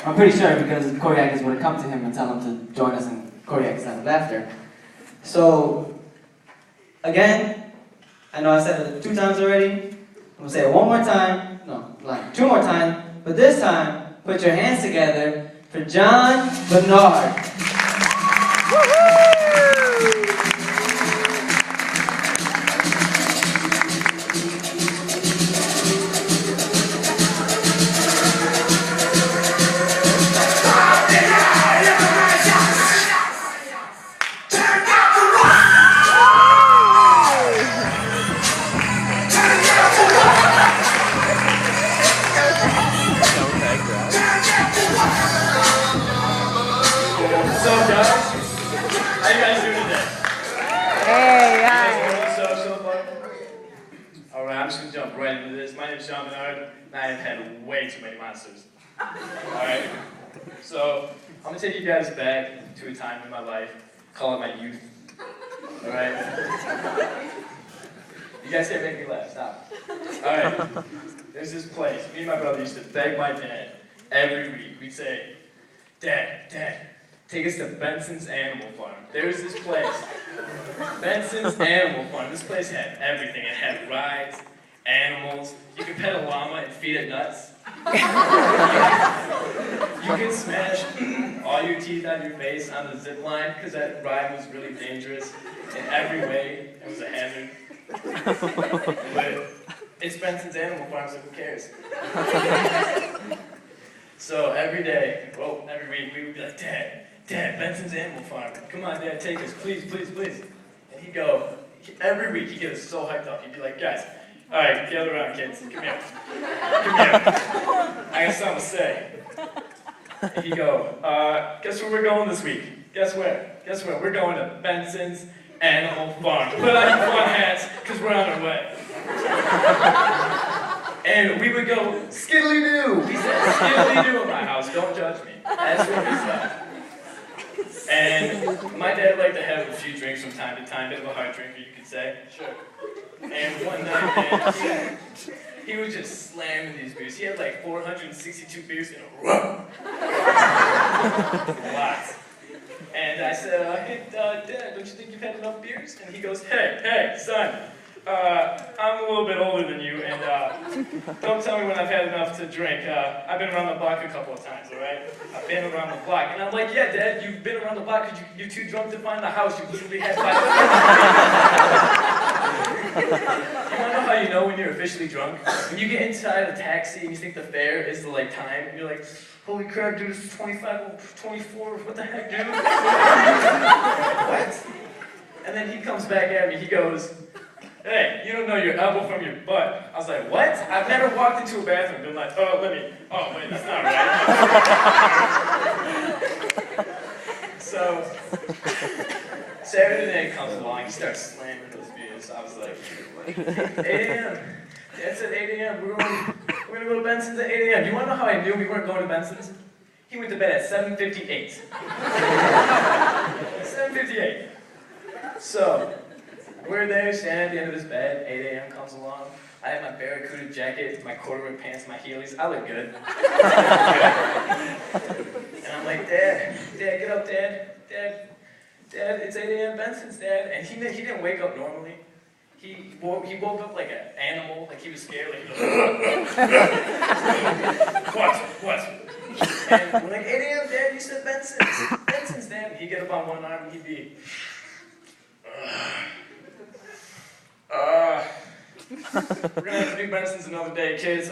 I'm pretty sure because choreographers would have come to him and tell him to join us in choreographers Night of Laughter. So, again, I know I said it 2 times already. I'm going to say it one more time. No, like 2 more times. But this time, put your hands together for John Bernard. I'm just going to jump right into this. My name is John Bernard, and I have had way too many monsters. Alright? So, I'm going to take you guys back to a time in my life, call it my youth. Alright? You guys can't make me laugh, stop. Alright, there's this place. Me and my brother used to beg my dad every week. We'd say, Dad, take us to Benson's Animal Farm. There was this place, Benson's Animal Farm. This place had everything. It had rides, animals. You could pet a llama and feed it nuts. You could smash all your teeth out of your face on the zip line because that ride was really dangerous in every way. It was a hazard. But it's Benson's Animal Farm, so who cares? So every day, well, every week, we would be like, Dad, Benson's Animal Farm. Come on, Dad, take us, please. And he'd go, every week he'd get us so hyped up. He'd be like, guys, all right, gather around, kids. Come here. I got something to say. And he'd go, guess where we're going this week? Guess where? We're going to Benson's Animal Farm. Put on your fun hats, because we're on our way. And we would go, skiddly-doo. We said skiddly-doo in my house. Don't judge me. That's what we said. And my dad liked to have a few drinks from time to time. Bit of a hard drinker, you could say. Sure. And one night, man, he was just slamming these beers. He had like 462 beers in a row. Lots. And I said, hey, Dad, don't you think you've had enough beers? And he goes, hey, son. I'm a little bit older than you, and don't tell me when I've had enough to drink. I've been around the block a couple of times, all right? I've been around the block. And I'm like, yeah, Dad, you've been around the block because you're too drunk to find the house. You literally had 5 You want to know how you know when you're officially drunk? When you get inside a taxi and you think the fare is the time, and you're like, holy crap, dude, this is 25, 24, what the heck, dude? What? And then he comes back at me, he goes, hey, you don't know your elbow from your butt. I was like, what? I've never walked into a bathroom and been like, oh, wait, that's not right. So, Saturday night comes along, he starts slamming those beers. I was like, 8 a.m. Dad said 8 a.m. We're gonna go to Benson's at 8 a.m. You wanna know how I knew we weren't going to Benson's? He went to bed at 7:58. 7:58. So, we're there, standing at the end of his bed, 8 a.m. comes along. I have my Barracuda jacket, my corduroy pants, my heelys. I look good. And I'm like, Dad, get up, Dad, it's 8 a.m. Benson's, Dad. And he didn't wake up normally. He woke up like an animal, like he was scared, like he was What? And we're like, 8 a.m., Dad, you said Benson's, Dad. And he'd get up on one arm and he'd be, we're gonna have to do Benson's another day, kids.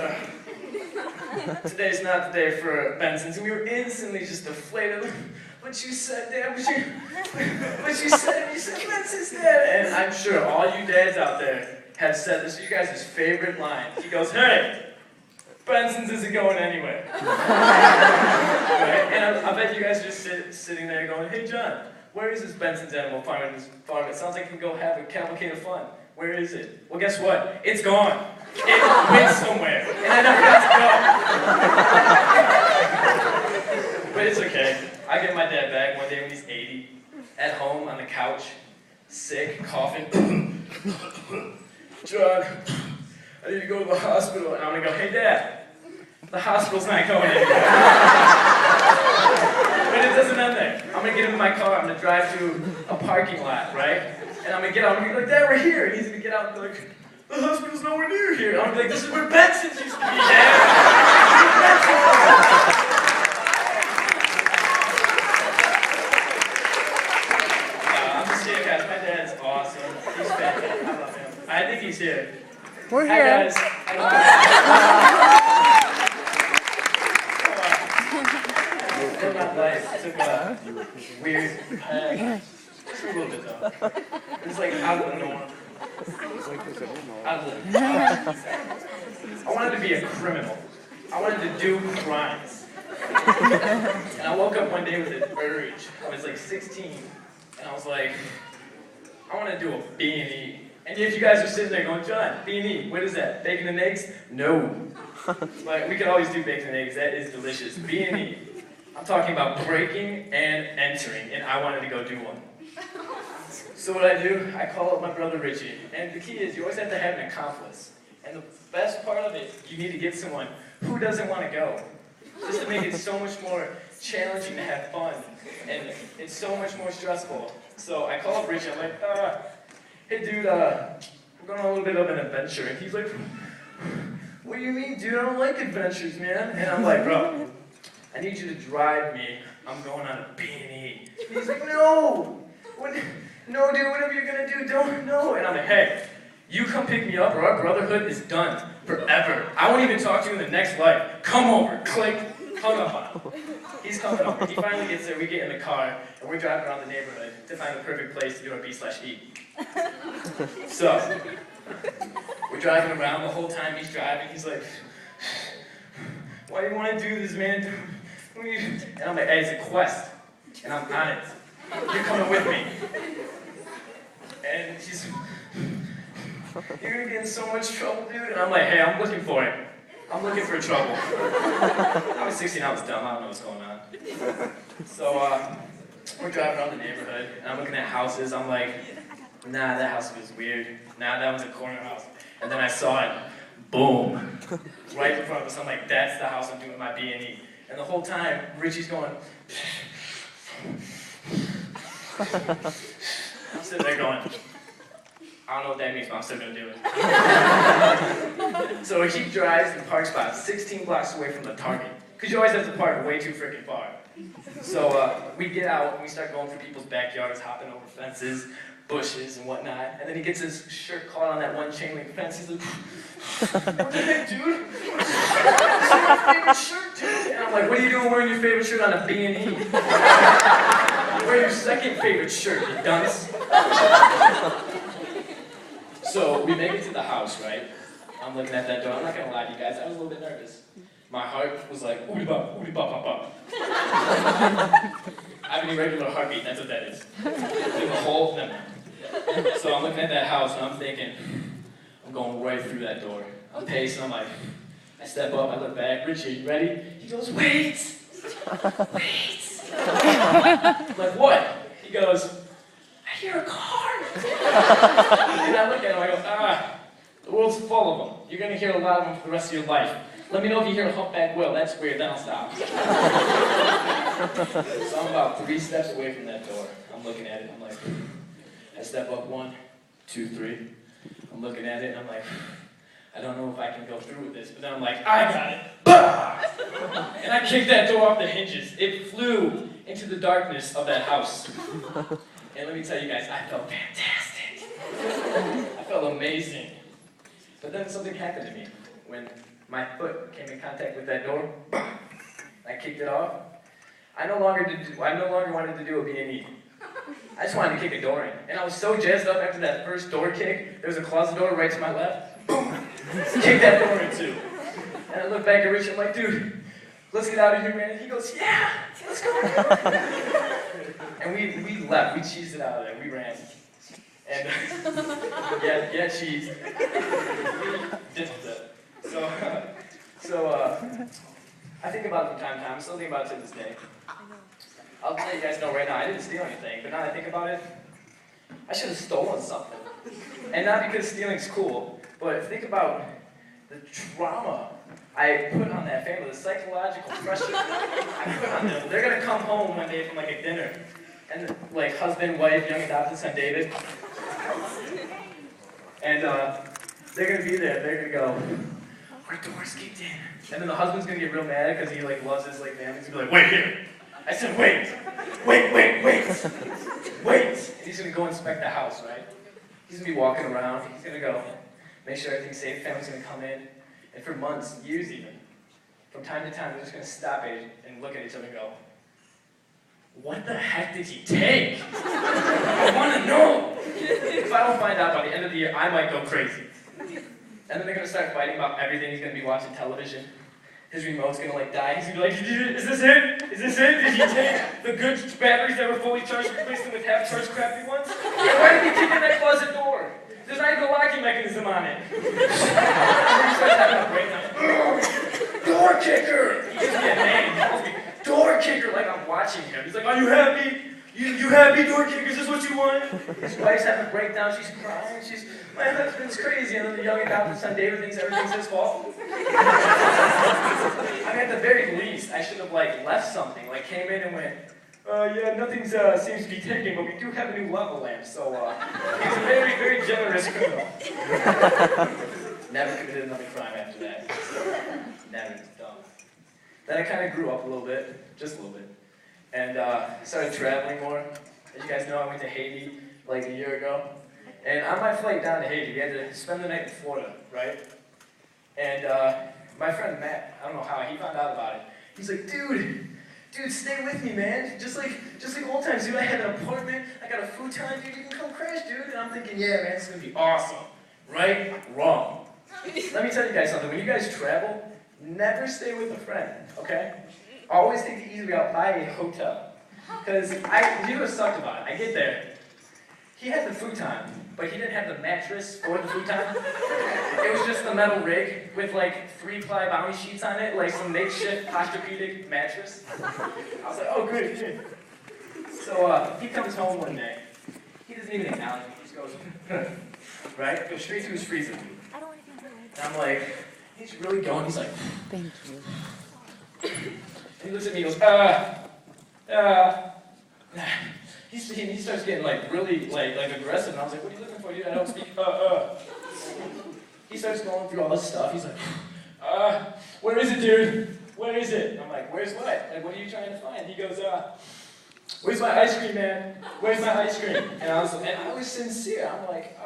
Today's not the day for Benson's. And we were instantly just deflated. What you said, Dad? What you said? You said Benson's, Dad. And I'm sure all you dads out there have said this. You guys' favorite line. He goes, hey, Benson's isn't going anywhere. Right? And I bet you guys are just sitting there going, hey, John, where is this Benson's Animal Farm? It sounds like you can go have a cavalcade of fun. Where is it? Well, guess what? It's gone. It went somewhere. And I never got to go. But it's okay. I get my dad back one day when he's 80, at home on the couch, sick, coughing. John, I need to go to the hospital. And I'm going to go, hey, Dad, the hospital's not going anywhere. drive to a parking lot, right? And I'm gonna get out and be like, Dad, we're here. And he's gonna get out and be like, the hospital's nowhere near here. And I'm gonna be like, this is where Benson's used to be, Dad. I'm just kidding, guys. My dad's awesome. He's fantastic. I love him. I think he's here. We're Hi, here. guys. In my life, I took a weird just a little bit though. It was like out of the norm. I wanted to be a criminal. I wanted to do crimes. And I woke up one day with an urge. I was like 16, and I was like, I want to do a B&E. And if you guys are sitting there going, John, B&E, what is that? Bacon and eggs? No. Like, we can always do bacon and eggs. That is delicious. B&E. I'm talking about breaking and entering, and I wanted to go do one. So what I do, I call up my brother Richie, and the key is you always have to have an accomplice. And the best part of it, you need to get someone who doesn't want to go. Just to make it so much more challenging to have fun, and it's so much more stressful. So I call up Richie, I'm like, hey dude, we're going on a little bit of an adventure. And he's like, what do you mean, dude? I don't like adventures, man. And I'm like, bro, I need you to drive me. I'm going on a B&E. He's like, no! No, dude, whatever you're gonna do, don't, no. And I'm like, hey, you come pick me up or our brotherhood is done forever. I won't even talk to you in the next life. Come over, click, hung up on him. He's coming over. He finally gets there, we get in the car, and we're driving around the neighborhood to find the perfect place to do our B/E. So, we're driving around the whole time he's driving. He's like, why do you want to do this, man? And I'm like, hey, it's a quest, and I'm on it. You're coming with me. And he's, you're gonna get in so much trouble, dude. And I'm like, hey, I'm looking for it. I'm looking for trouble. I was 16, I was dumb, I don't know what's going on. So, we're driving around the neighborhood, and I'm looking at houses. I'm like, nah, that house was weird. Nah, that was a corner house. And then I saw it, boom, right in front of us. I'm like, that's the house I'm doing my B&E. And the whole time, Richie's going, I'm sitting there going, I don't know what that means, but I'm still gonna do it. So he drives and parks about 16 blocks away from the Target. Because you always have to park way too freaking far. So we get out and we start going through people's backyards, hopping over fences, bushes and whatnot. And then he gets his shirt caught on that one chain link fence. He's like, what the heck, dude? This is my favorite shirt, dude. And I'm like, what are you doing wearing your favorite shirt on a B&E? Wear your second favorite shirt, you dunce. So we make it to the house, right? I'm looking at that door. I'm not gonna lie to you guys, I was a little bit nervous. My heart was like, ooty bop, bop, bop. I have an irregular heartbeat, that's what that is. There's a whole thing. So I'm looking at that house and I'm thinking, I'm going right through that door. I'm pacing, I'm like, I step up, I look back, Richie, you ready? He goes, wait! I'm like, what? He goes, I hear a car! And I look at him, I go, the world's full of them. You're gonna hear a lot of them for the rest of your life. Let me know if you hear a humpback whale, that's weird, then I'll stop. So I'm about 3 steps away from that door. I'm looking at it, I'm like, I step up 1, 2, 3. I'm looking at it, and I'm like, I don't know if I can go through with this, but then I'm like, I got it! Bah! And I kicked that door off the hinges. It flew into the darkness of that house. And let me tell you guys, I felt fantastic. I felt amazing. But then something happened to me. When my foot came in contact with that door, I kicked it off. I no longer wanted to do a B&E. I just wanted to kick a door in. And I was so jazzed up after that first door kick. There was a closet door right to my left. Boom! Kick that door in too. And I look back at Rich, I'm like, dude, let's get out of here, man. And he goes, yeah, let's go. And we left, we cheesed it out of there, we ran. And yeah, cheese. We dipped it. So I think about it from time to time. I'm still thinking about it to this day. I'll let you guys know right now, I didn't steal anything, but now that I think about it, I should have stolen something. And not because stealing's cool, but think about the trauma I put on that family, the psychological pressure I put on them. They're gonna come home one day from like a dinner, and like husband, wife, young adopted son David. And they're gonna be there. They're gonna go, our door's kicked in. And then the husband's gonna get real mad because he like loves his like family. He's gonna be like, wait here. I said, wait. And he's gonna go inspect the house, right? He's gonna be walking around. He's gonna go make sure everything's safe. Family's gonna come in. And for months, years even, from time to time, they're just gonna stop it and look at each other and go, what the heck did he take? I wanna know. If I don't find out by the end of the year, I might go crazy. And then they're gonna start fighting about everything. He's gonna be watching television. His remote's gonna like die. He's gonna be like, is this it? Is this it? Did he take the good batteries that were fully charged and replace them with half-charged crappy ones? Yeah, why did he kick in that closet door? There's not even a locking mechanism on it. And then he starts having a breakdown. Door kicker! He gives me a name. He calls me door kicker like I'm watching him. He's like, are you happy? You happy, door kicker? Is this what you want? His wife's having a breakdown. She's crying. My husband's crazy. And then the young adopted son David thinks everything's his fault. I mean, at the very least, I should have like left something. Like came in and went, yeah, nothing seems to be taken, but we do have a new lava lamp. So he's a very, very generous criminal. Never committed another crime after that. Never. Dumb. Then I kind of grew up a little bit, just a little bit, and started traveling more. As you guys know, I went to Haiti like a year ago. And on my flight down to Haiti, we had to spend the night in Florida, right? And my friend Matt, I don't know how, he found out about it. He's like, dude, stay with me, man. Just like old times, dude. I had an apartment, I got a futon, dude. You can come crash, dude. And I'm thinking, yeah, man, it's gonna be awesome. Right? Wrong. Let me tell you guys something. When you guys travel, never stay with a friend, okay? Always take the easy way out, buy a hotel. Because you know what sucked about it? I get there. He had the futon, but he didn't have the mattress for the futon. It was just the metal rig with like 3-ply bounty sheets on it, like some makeshift posturepedic mattress. I was like, oh, good. So he comes home one day. He doesn't even acknowledge me. He just goes, right? Goes straight to his freezer. And I'm like, he's really going. He's like, thank you. And he looks at me and goes, he starts getting like really like aggressive, and I was like, what are you looking for, dude? I don't speak, He starts going through all this stuff. He's like, where is it, dude? Where is it? And I'm like, where's what? Like, what are you trying to find? He goes, where's my ice cream, man? Where's my ice cream? And I was sincere. I'm like,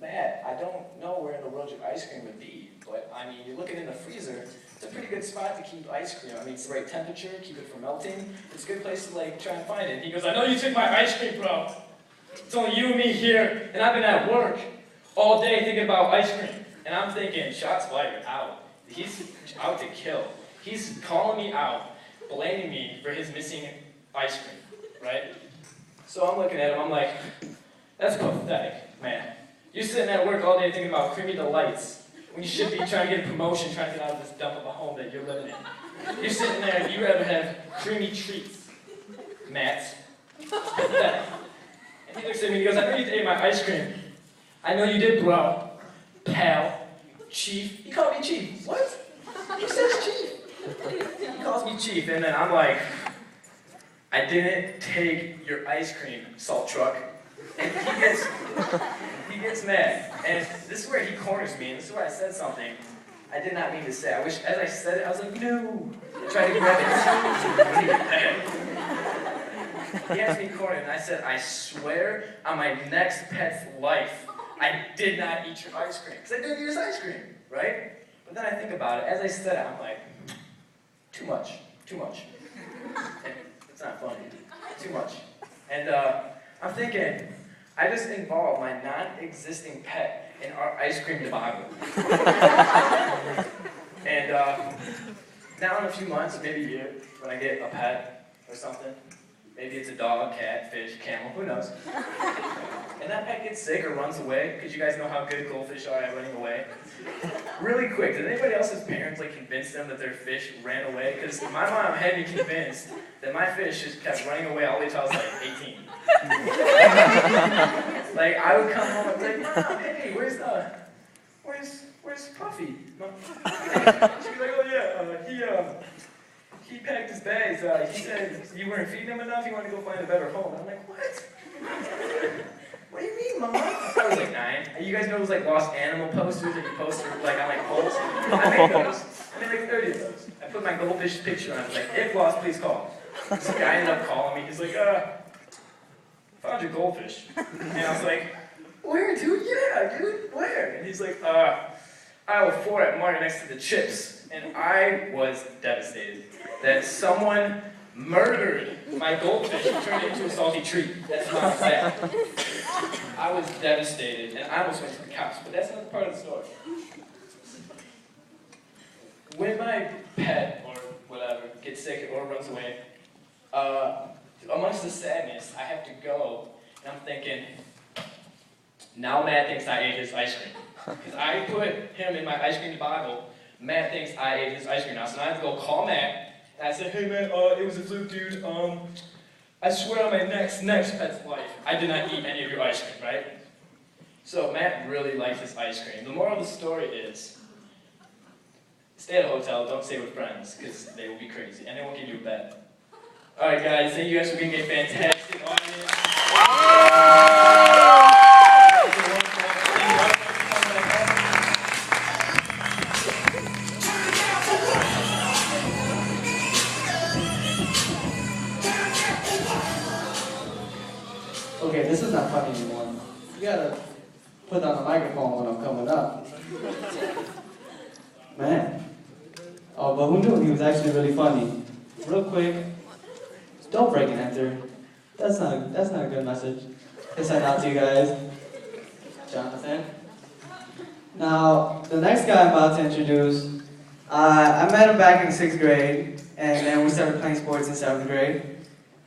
Matt, I don't know where in the world your ice cream would be, but I mean, you're looking in the freezer. It's a pretty good spot to keep ice cream. I mean, it's the right temperature, keep it from melting. It's a good place to like try and find it. And he goes, I know you took my ice cream, bro. It's only you and me here, and I've been at work all day thinking about ice cream. And I'm thinking, shots fired, out. He's out to kill. He's calling me out, blaming me for his missing ice cream, right? So I'm looking at him, I'm like, that's pathetic, man. You're sitting at work all day thinking about creamy delights when you should be trying to get a promotion, trying to get out of this dump of a home that you're living in. You're sitting there and you rather have creamy treats, Matt. Pathetic. And he looks at me and he goes, I know you ate my ice cream. I know you did, bro. Pal. Chief. He called me Chief. What? He says Chief. He calls me Chief, and then I'm like, I didn't take your ice cream, salt truck. And he gets mad. And this is where he corners me, and this is where I said something I did not mean to say. I wish, as I said it, I was like, no. I tried to grab it. He asked me cornered, and I said, I swear on my next pet's life, I did not eat your ice cream. Because I didn't eat his ice cream, right? But then I think about it. As I said it, I'm like, too much. And it's not funny. Too much. And I'm thinking, I just involved my non-existing pet in our ice cream debacle. And now in a few months, maybe a year, when I get a pet or something, maybe it's a dog, cat, fish, camel, who knows? And that pet gets sick or runs away, because you guys know how good goldfish are at running away. Really quick, did anybody else's parents like convince them that their fish ran away? Because my mom had me convinced that my fish just kept running away all the way till I was like 18. Like I would come home and be like, Mom, hey, where's Puffy? Mom. She'd be like, oh yeah, he packed his bags. He said you weren't feeding him enough. He wanted to go find a better home. And I'm like, what? What do you mean, Mom? I was like 9. You guys know those like lost animal posters that you post like on like poles? I made those. I made like 30 of those. I put my goldfish picture on it. Like, if lost, please call. This guy ended up calling me. He's like, found your goldfish. And I was like, where, dude? Yeah, dude, where? And he's like, aisle 4 at Market next to the chips. And I was devastated that someone murdered my goldfish and turned it into a salty treat. That's not fair. I was devastated, and I almost went to the cops, but that's not part of the story. When my pet, or whatever, gets sick or runs away, amongst the sadness, I have to go, and I'm thinking, now Matt thinks I ate his ice cream. Because I put him in my ice cream Bible, Matt thinks I ate his ice cream now, so now I have to go call Matt. And I said, hey man, it was a fluke, dude. I swear on my next pet's life, I did not eat any of your ice cream, right? So Matt really likes his ice cream. The moral of the story is, stay at a hotel, don't stay with friends, because they will be crazy, and they won't give you a bed. Alright guys, thank you guys for being a fantastic audience. Okay, this is not funny anymore. You gotta put on the microphone when I'm coming up. Man. Oh, but who knew he was actually really funny? Real quick, don't break and enter. That's not a good message to send out to you guys. Jonathan. Now, the next guy I'm about to introduce, I met him back in 6th grade, and then we started playing sports in 7th grade.